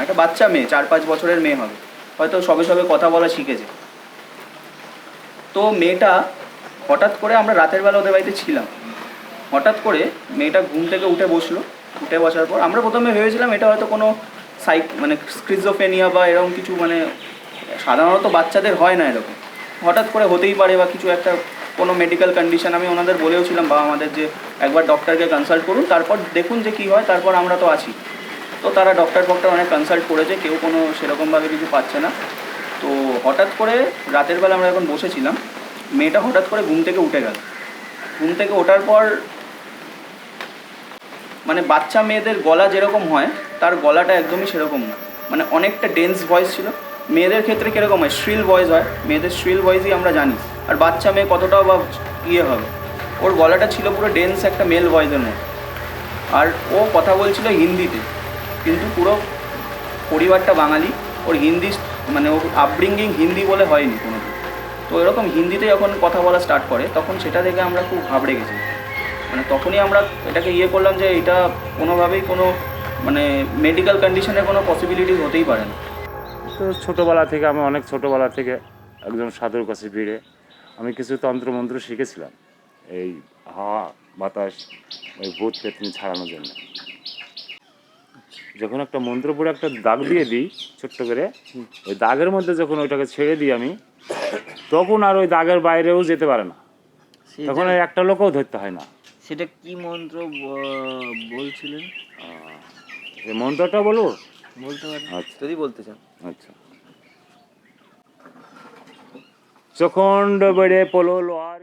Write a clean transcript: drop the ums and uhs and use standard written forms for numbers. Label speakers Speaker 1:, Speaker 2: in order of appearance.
Speaker 1: একটা বাচ্চা মেয়ে, 4-5 বছরের মেয়ে হবে, হয়তো সবে সবে কথা বলা শিখেছে। তো মেয়েটা হঠাৎ করে, আমরা রাতের বেলা ওদের বাড়িতে ছিলাম, হঠাৎ করে মেয়েটা ঘুম থেকে উঠে বসলো। উঠে বসার পর আমরা প্রথমে ভেবেছিলাম এটা হয়তো কোনো মানে স্কিজোফ্রেনিয়া বা এরকম কিছু, মানে সাধারণত বাচ্চাদের হয় না এরকম, হঠাৎ করে হতেই পারে বা কিছু একটা কোনো মেডিকেল কন্ডিশন। আমি ওনাদের বলেওছিলাম বাবা আমাদের যে একবার ডক্টরকে কনসাল্ট করুন, তারপর দেখুন যে কী হয়, তারপর আমরা তো আছি। তো তারা ডক্টর অনেক কনসাল্ট করেছে, কেউ কোনো সেরকমভাবে কিছু পাচ্ছে না। তো হঠাৎ করে রাতের বেলা আমরা যখন বসেছিলাম, মেয়েটা হঠাৎ করে ঘুম থেকে উঠে গেল। ঘুম থেকে ওঠার পর মানে বাচ্চা মেয়েদের গলা যেরকম হয় তার গলাটা একদমই সেরকম না, মানে অনেকটা ডেন্স ভয়েস ছিল। মেয়েদের ক্ষেত্রে কীরকম হয়, শ্রিল ভয়েস হয়, মেয়েদের শ্রিল ভয়েসই আমরা জানি, আর বাচ্চা মেয়ে কতটাও বা ইয়ে হবে। ওর গলাটা ছিল পুরো ডেন্স একটা মেল ভয়েসের মতো। আর ও কথা বলছিল হিন্দিতে, কিন্তু পুরো পরিবারটা বাঙালি, ওর হিন্দি মানে ওর আপব্রিঙ্গিং হিন্দি বলে হয়নি কোনো। তো এরকম হিন্দিতে যখন কথা বলা স্টার্ট করে তখন সেটা দেখে আমরা খুব ঘাবড়ে গেছি। মানে তখনই আমরা এটাকে করলাম যে এটা কোনোভাবেই কোনো মানে মেডিকেল কন্ডিশনের কোনো পসিবিলিটিস হতেই পারে না।
Speaker 2: তো ছোটোবেলা থেকে, আমি অনেক ছোটোবেলা থেকে একজন সাধুর কাছে ফিরে আমি কিছু তন্ত্রমন্ত্র শিখেছিলাম এই হাওয়া বাতাস ওই ভূত পেতনি ছাড়ানোর জন্য। যখন একটা মন্ত্র পড়ে একটা দাগ দিয়ে দিই ছোট্ট করে, ওই দাগের মধ্যে যখন ওইটাকে ছেড়ে দিই আমি, তখন আর ওই দাগের বাইরেও যেতে পারে না, তখন ওই একটা লোকও ধরতে হয় না।
Speaker 3: সেটা কি মন্ত্র বলছিলেন?
Speaker 2: এই মন্ত্রটা বলবো?
Speaker 3: বলতে পারেন
Speaker 2: আচ্ছা
Speaker 3: যদি বলতে চান।
Speaker 2: আচ্ছা। চখণ্ড বেড়ে পলো লোয়ার